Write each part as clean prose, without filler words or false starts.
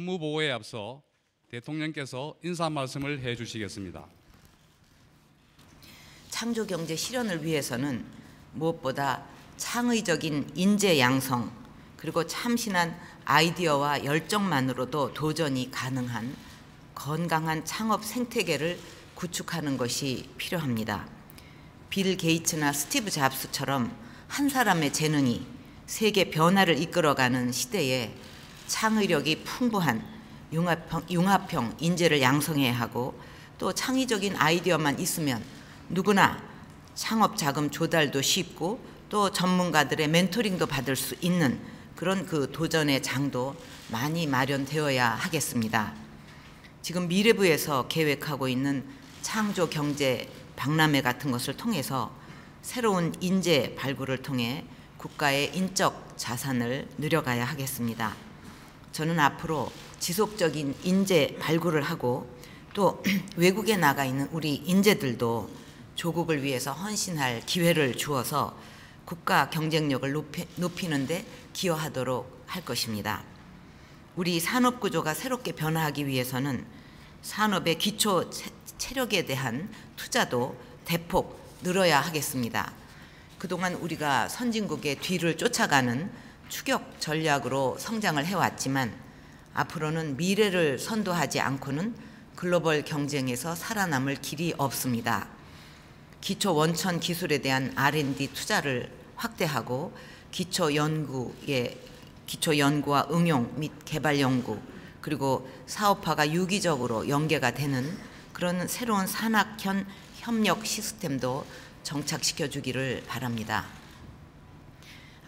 업무보고에 앞서 대통령께서 인사 말씀을 해주시겠습니다. 창조경제 실현을 위해서는 무엇보다 창의적인 인재 양성 그리고 참신한 아이디어와 열정만으로도 도전이 가능한 건강한 창업 생태계를 구축하는 것이 필요합니다. 빌 게이츠나 스티브 잡스처럼 한 사람의 재능이 세계 변화를 이끌어가는 시대에 창의력이 풍부한 융합형 인재를 양성해야 하고, 또 창의적인 아이디어만 있으면 누구나 창업 자금 조달도 쉽고 또 전문가들의 멘토링도 받을 수 있는 그런 그 도전의 장도 많이 마련되어야 하겠습니다. 지금 미래부에서 계획하고 있는 창조경제 박람회 같은 것을 통해서 새로운 인재 발굴을 통해 국가의 인적 자산을 늘려가야 하겠습니다. 저는 앞으로 지속적인 인재 발굴을 하고 또 외국에 나가 있는 우리 인재들도 조국을 위해서 헌신할 기회를 주어서 국가 경쟁력을 높이는 데 기여하도록 할 것입니다. 우리 산업 구조가 새롭게 변화하기 위해서는 산업의 기초 체력에 대한 투자도 대폭 늘어야 하겠습니다. 그동안 우리가 선진국의 뒤를 쫓아가는 추격 전략으로 성장을 해왔지만 앞으로는 미래를 선도하지 않고는 글로벌 경쟁에서 살아남을 길이 없습니다. 기초 원천 기술에 대한 R&D 투자를 확대하고 기초 연구와 응용 및 개발 연구 그리고 사업화가 유기적으로 연계가 되는 그런 새로운 산학형 협력 시스템도 정착시켜 주기를 바랍니다.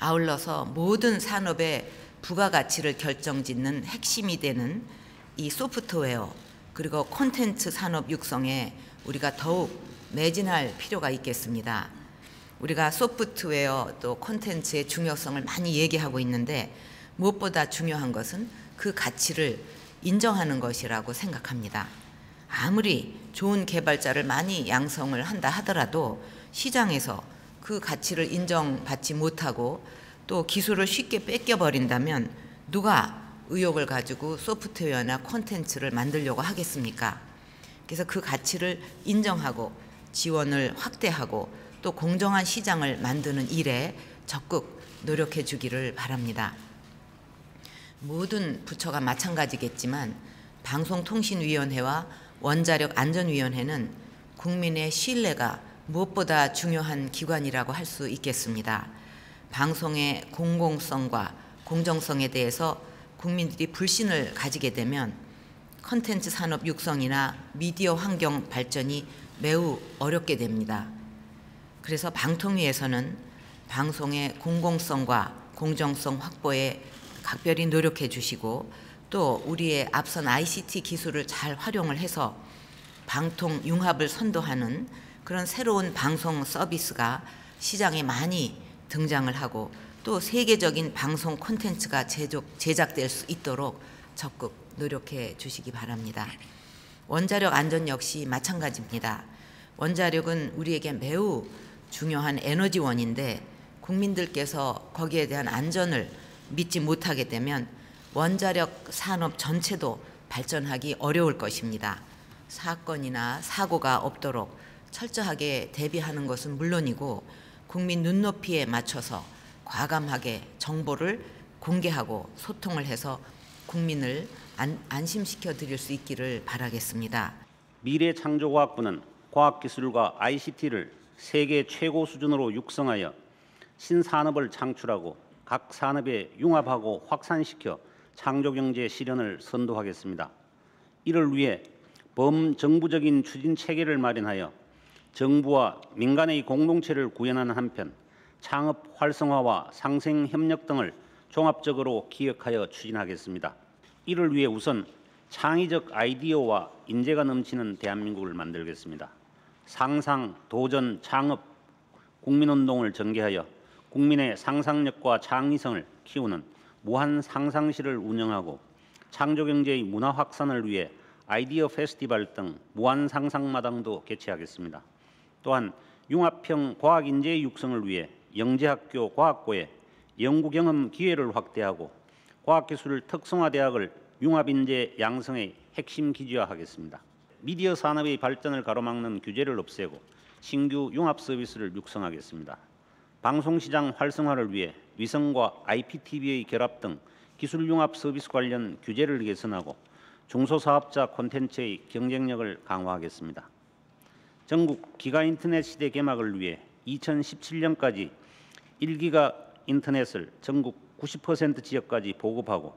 아울러서 모든 산업의 부가가치를 결정짓는 핵심이 되는 이 소프트웨어 그리고 콘텐츠 산업 육성에 우리가 더욱 매진할 필요가 있겠습니다. 우리가 소프트웨어 또 콘텐츠의 중요성을 많이 얘기하고 있는데 무엇보다 중요한 것은 그 가치를 인정하는 것이라고 생각합니다. 아무리 좋은 개발자를 많이 양성을 한다 하더라도 시장에서 그 가치를 인정받지 못하고 또 기술을 쉽게 뺏겨버린다면 누가 의욕을 가지고 소프트웨어나 콘텐츠를 만들려고 하겠습니까? 그래서 그 가치를 인정하고 지원을 확대하고 또 공정한 시장을 만드는 일에 적극 노력해 주기를 바랍니다. 모든 부처가 마찬가지겠지만 방송통신위원회와 원자력안전위원회는 국민의 신뢰가 무엇보다 중요한 기관이라고 할 수 있겠습니다. 방송의 공공성과 공정성에 대해서 국민들이 불신을 가지게 되면 콘텐츠 산업 육성이나 미디어 환경 발전이 매우 어렵게 됩니다. 그래서 방통위에서는 방송의 공공성과 공정성 확보에 각별히 노력해 주시고 또 우리의 앞선 ICT 기술을 잘 활용을 해서 방통 융합을 선도하는 그런 새로운 방송 서비스가 시장에 많이 등장을 하고 또 세계적인 방송 콘텐츠가 제작될 수 있도록 적극 노력해 주시기 바랍니다. 원자력 안전 역시 마찬가지입니다. 원자력은 우리에게 매우 중요한 에너지원인데 국민들께서 거기에 대한 안전을 믿지 못하게 되면 원자력 산업 전체도 발전하기 어려울 것입니다. 사건이나 사고가 없도록 철저하게 대비하는 것은 물론이고 국민 눈높이에 맞춰서 과감하게 정보를 공개하고 소통을 해서 국민을 안심시켜 드릴 수 있기를 바라겠습니다. 미래창조과학부는 과학기술과 ICT를 세계 최고 수준으로 육성하여 신산업을 창출하고 각 산업에 융합하고 확산시켜 창조경제 실현을 선도하겠습니다. 이를 위해 범정부적인 추진 체계를 마련하여 정부와 민간의 공동체를 구현하는 한편 창업 활성화와 상생 협력 등을 종합적으로 기획하여 추진하겠습니다. 이를 위해 우선 창의적 아이디어와 인재가 넘치는 대한민국을 만들겠습니다. 상상, 도전, 창업, 국민운동을 전개하여 국민의 상상력과 창의성을 키우는 무한 상상실을 운영하고 창조경제의 문화 확산을 위해 아이디어 페스티벌 등 무한 상상마당도 개최하겠습니다. 또한 융합형 과학인재 육성을 위해 영재학교 과학고에 연구경험 기회를 확대하고 과학기술 특성화대학을 융합인재 양성의 핵심 기지화하겠습니다. 미디어 산업의 발전을 가로막는 규제를 없애고 신규 융합 서비스를 육성하겠습니다. 방송시장 활성화를 위해 위성과 IPTV의 결합 등 기술 융합 서비스 관련 규제를 개선하고 중소사업자 콘텐츠의 경쟁력을 강화하겠습니다. 전국 기가 인터넷 시대 개막을 위해 2017년까지 1기가 인터넷을 전국 90% 지역까지 보급하고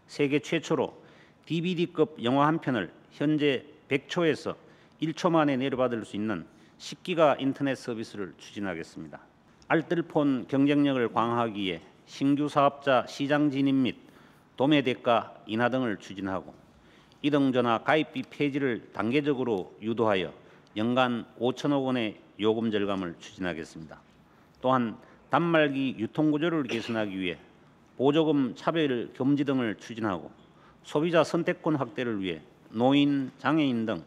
세계 최초로 DVD급 영화 한 편을 현재 100초에서 1초 만에 내려받을 수 있는 10기가 인터넷 서비스를 추진하겠습니다. 알뜰폰 경쟁력을 강화하기 위해 신규 사업자 시장 진입 및 도매 대가 인하 등을 추진하고 이동전화 가입비 폐지를 단계적으로 유도하여 연간 5천억 원의 요금 절감을 추진하겠습니다. 또한 단말기 유통구조를 개선하기 위해 보조금 차별 금지 등을 추진하고 소비자 선택권 확대를 위해 노인, 장애인 등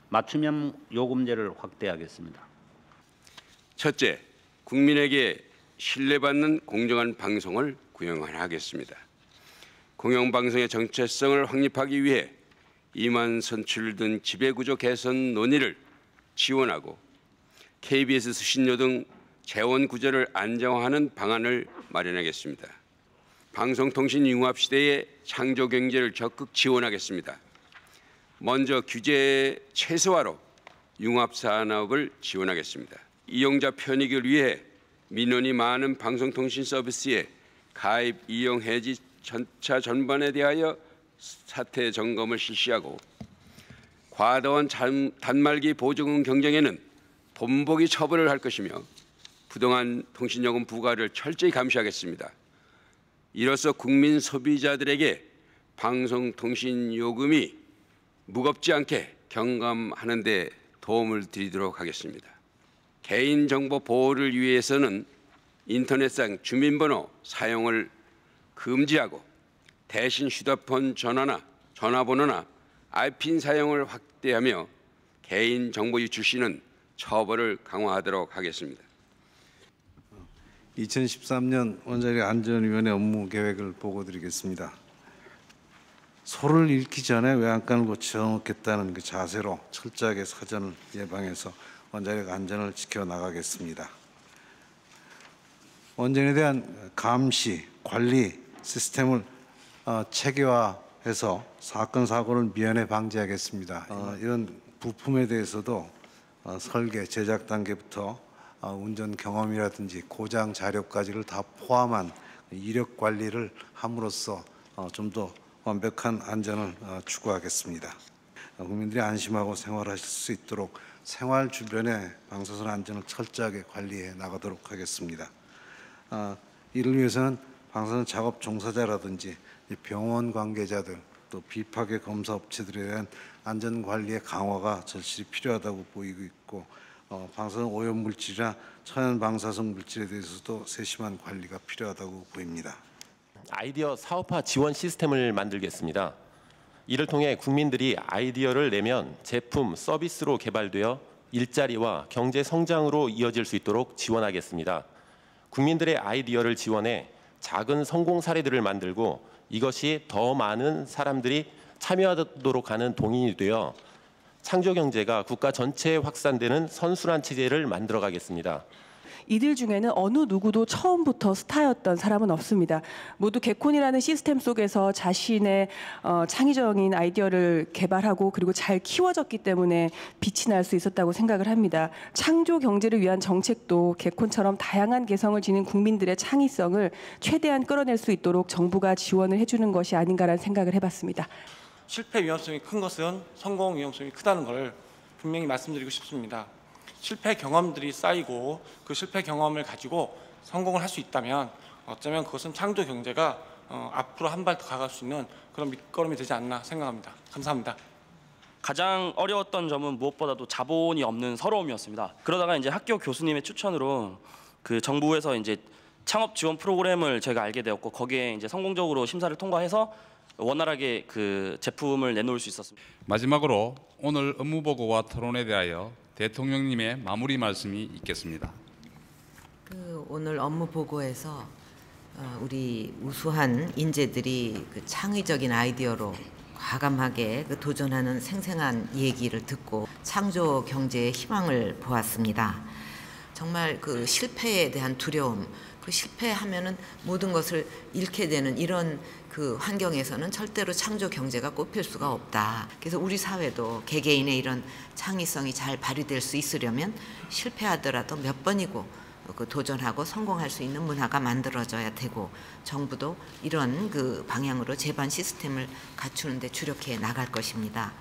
맞춤형 요금제를 확대하겠습니다. 첫째, 국민에게 신뢰받는 공정한 방송을 구현하겠습니다. 공영방송의 정체성을 확립하기 위해 이만 선출된 지배구조 개선 논의를 지원하고 KBS 수신료 등 재원 구조를 안정화하는 방안을 마련하겠습니다. 방송통신 융합 시대의 창조 경제를 적극 지원하겠습니다. 먼저 규제 최소화로 융합 산업을 지원하겠습니다. 이용자 편익을 위해 민원이 많은 방송통신 서비스의 가입, 이용, 해지 전차 전반에 대하여 사태 점검을 실시하고 과도한 단말기 보조금 경쟁에는 본보기 처벌을 할 것이며 부동한 통신요금 부과를 철저히 감시하겠습니다. 이로써 국민 소비자들에게 방송통신요금이 무겁지 않게 경감하는 데 도움을 드리도록 하겠습니다. 개인정보 보호를 위해서는 인터넷상 주민번호 사용을 금지하고 대신 휴대폰 전화번호나 IPN 사용을 확대하며 개인정보 유출 시는 처벌을 강화하도록 하겠습니다. 2013년 원자력 안전위원회 업무 계획을 보고드리겠습니다. 소를 잃기 전에 외양간을 고쳐놓겠다는 그 자세로 철저하게 사전을 예방해서 원자력 안전을 지켜나가겠습니다. 원전에 대한 감시, 관리 시스템을 체계화해서 사건, 사고를 미연에 방지하겠습니다. 이런 부품에 대해서도 설계, 제작 단계부터 운전 경험이라든지 고장 자료까지를 다 포함한 이력 관리를 함으로써 좀 더 완벽한 안전을 추구하겠습니다. 국민들이 안심하고 생활하실 수 있도록 생활 주변의 방사선 안전을 철저하게 관리해 나가도록 하겠습니다. 이를 위해서는 방사선 작업 종사자라든지 병원 관계자들 또 비파괴 검사 업체들에 대한 안전 관리의 강화가 절실히 필요하다고 보이고 있고 방사선 오염 물질이나 천연 방사성 물질에 대해서도 세심한 관리가 필요하다고 보입니다. 아이디어 사업화 지원 시스템을 만들겠습니다. 이를 통해 국민들이 아이디어를 내면 제품, 서비스로 개발되어 일자리와 경제 성장으로 이어질 수 있도록 지원하겠습니다. 국민들의 아이디어를 지원해 작은 성공 사례들을 만들고 이것이 더 많은 사람들이 참여하도록 하는 동인이 되어 창조 경제가 국가 전체에 확산되는 선순환 체제를 만들어 가겠습니다. 이들 중에는 어느 누구도 처음부터 스타였던 사람은 없습니다. 모두 개콘이라는 시스템 속에서 자신의 창의적인 아이디어를 개발하고 그리고 잘 키워졌기 때문에 빛이 날 수 있었다고 생각을 합니다. 창조 경제를 위한 정책도 개콘처럼 다양한 개성을 지닌 국민들의 창의성을 최대한 끌어낼 수 있도록 정부가 지원을 해주는 것이 아닌가라는 생각을 해봤습니다. 실패 위험성이 큰 것은 성공 위험성이 크다는 걸 분명히 말씀드리고 싶습니다. 실패 경험들이 쌓이고 그 실패 경험을 가지고 성공을 할 수 있다면 어쩌면 그것은 창조 경제가 앞으로 한 발 더 가갈 수 있는 그런 밑거름이 되지 않나 생각합니다. 감사합니다. 가장 어려웠던 점은 무엇보다도 자본이 없는 서러움이었습니다. 그러다가 이제 학교 교수님의 추천으로 그 정부에서 이제 창업 지원 프로그램을 제가 알게 되었고 거기에 이제 성공적으로 심사를 통과해서 원활하게 그 제품을 내놓을 수 있었습니다. 마지막으로 오늘 업무 보고와 토론에 대하여 대통령님의 마무리 말씀이 있겠습니다. 오늘 업무 보고에서 우리 우수한 인재들이 그 창의적인 아이디어로 과감하게 도전하는 생생한 얘기를 듣고 창조 경제의 희망을 보았습니다. 정말 그 실패에 대한 두려움, 그 실패하면은 모든 것을 잃게 되는 이런 그 환경에서는 절대로 창조 경제가 꼽힐 수가 없다. 그래서 우리 사회도 개개인의 이런 창의성이 잘 발휘될 수 있으려면 실패하더라도 몇 번이고 그 도전하고 성공할 수 있는 문화가 만들어져야 되고, 정부도 이런 그 방향으로 제반 시스템을 갖추는 데 주력해 나갈 것입니다.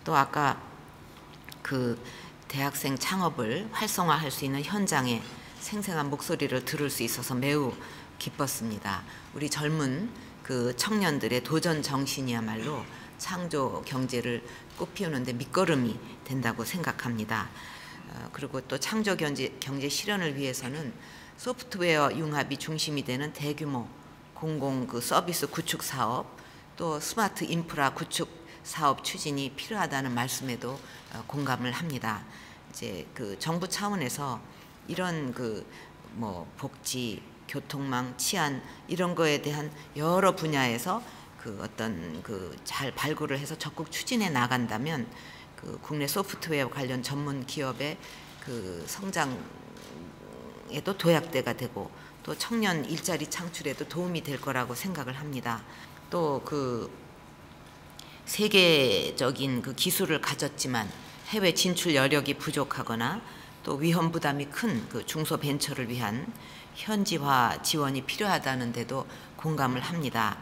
또 아까 그 대학생 창업을 활성화할 수 있는 현장의 생생한 목소리를 들을 수 있어서 매우 기뻤습니다. 우리 젊은 그 청년들의 도전 정신이야말로 창조 경제를 꽃피우는 데 밑거름이 된다고 생각합니다. 그리고 또 창조 경제 실현을 위해서는 소프트웨어 융합이 중심이 되는 대규모 공공 그 서비스 구축 사업, 또 스마트 인프라 구축 사업 추진이 필요하다는 말씀에도 공감을 합니다. 이제 그 정부 차원에서 이런 그 뭐 복지, 교통망, 치안 이런 거에 대한 여러 분야에서 그 어떤 그 잘 발굴을 해서 적극 추진해 나간다면 그 국내 소프트웨어 관련 전문 기업의 그 성장에도 도약대가 되고 또 청년 일자리 창출에도 도움이 될 거라고 생각을 합니다. 또 그 세계적인 그 기술을 가졌지만 해외 진출 여력이 부족하거나 또 위험 부담이 큰 그 중소벤처를 위한 현지화 지원이 필요하다는 데도 공감을 합니다.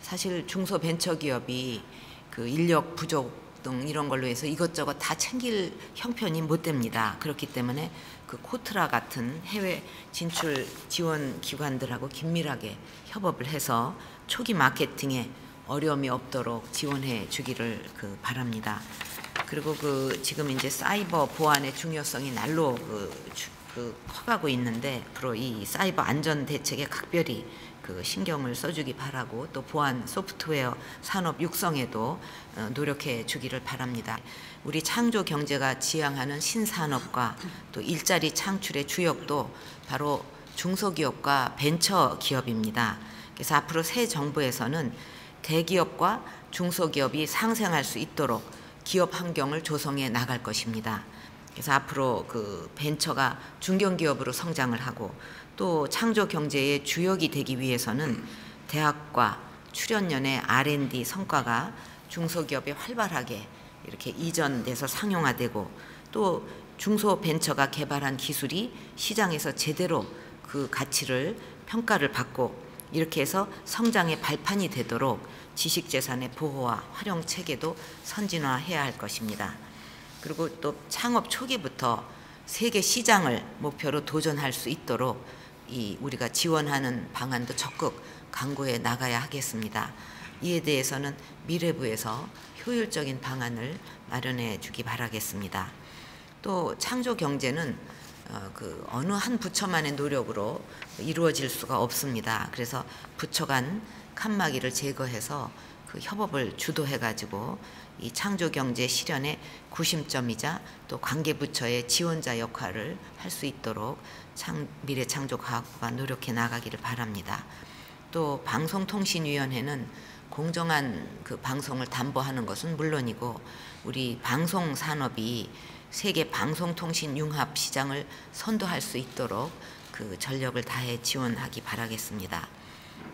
사실 중소벤처기업이 그 인력 부족 등 이런 걸로 해서 이것저것 다 챙길 형편이 못 됩니다. 그렇기 때문에 그 코트라 같은 해외 진출 지원 기관들하고 긴밀하게 협업을 해서 초기 마케팅에 어려움이 없도록 지원해 주기를 그 바랍니다. 그리고 그 지금 이제 사이버 보안의 중요성이 날로 커가고 있는데 앞으로 이 사이버 안전 대책에 각별히 그 신경을 써주기 바라고, 또 보안 소프트웨어 산업 육성에도 노력해 주기를 바랍니다. 우리 창조 경제가 지향하는 신산업과 또 일자리 창출의 주역도 바로 중소기업과 벤처 기업입니다. 그래서 앞으로 새 정부에서는 대기업과 중소기업이 상생할 수 있도록 기업 환경을 조성해 나갈 것입니다. 그래서 앞으로 그 벤처가 중견기업으로 성장을 하고 또 창조 경제의 주역이 되기 위해서는 대학과 출연연의 R&D 성과가 중소기업에 활발하게 이렇게 이전돼서 상용화되고 또 중소벤처가 개발한 기술이 시장에서 제대로 그 가치를 평가를 받고 이렇게 해서 성장의 발판이 되도록 지식재산의 보호와 활용 체계도 선진화해야 할 것입니다. 그리고 또 창업 초기부터 세계 시장을 목표로 도전할 수 있도록 우리가 지원하는 방안도 적극 강구해 나가야 하겠습니다. 이에 대해서는 미래부에서 효율적인 방안을 마련해 주기 바라겠습니다. 또 창조 경제는 그 어느 한 부처만의 노력으로 이루어질 수가 없습니다. 그래서 부처 간 칸막이를 제거해서 그 협업을 주도해 가지고 이 창조 경제 실현의 구심점이자 또 관계 부처의 지원자 역할을 할 수 있도록 미래창조과학부가 노력해 나가기를 바랍니다. 또 방송통신위원회는 공정한 그 방송을 담보하는 것은 물론이고 우리 방송 산업이 세계 방송통신 융합 시장을 선도할 수 있도록 그 전력을 다해 지원하기 바라겠습니다.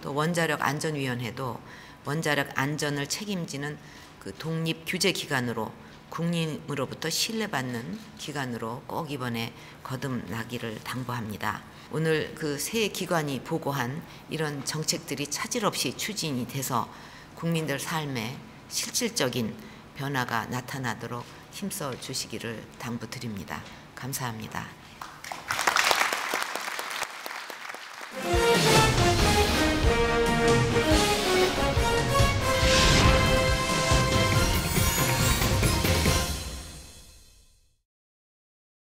또 원자력 안전위원회도 원자력 안전을 책임지는 그 독립 규제 기관으로 국민으로부터 신뢰받는 기관으로 꼭 이번에 거듭나기를 당부합니다. 오늘 그 세 기관이 보고한 이런 정책들이 차질 없이 추진이 돼서 국민들 삶에 실질적인 변화가 나타나도록 힘써 주시기를 당부드립니다. 감사합니다.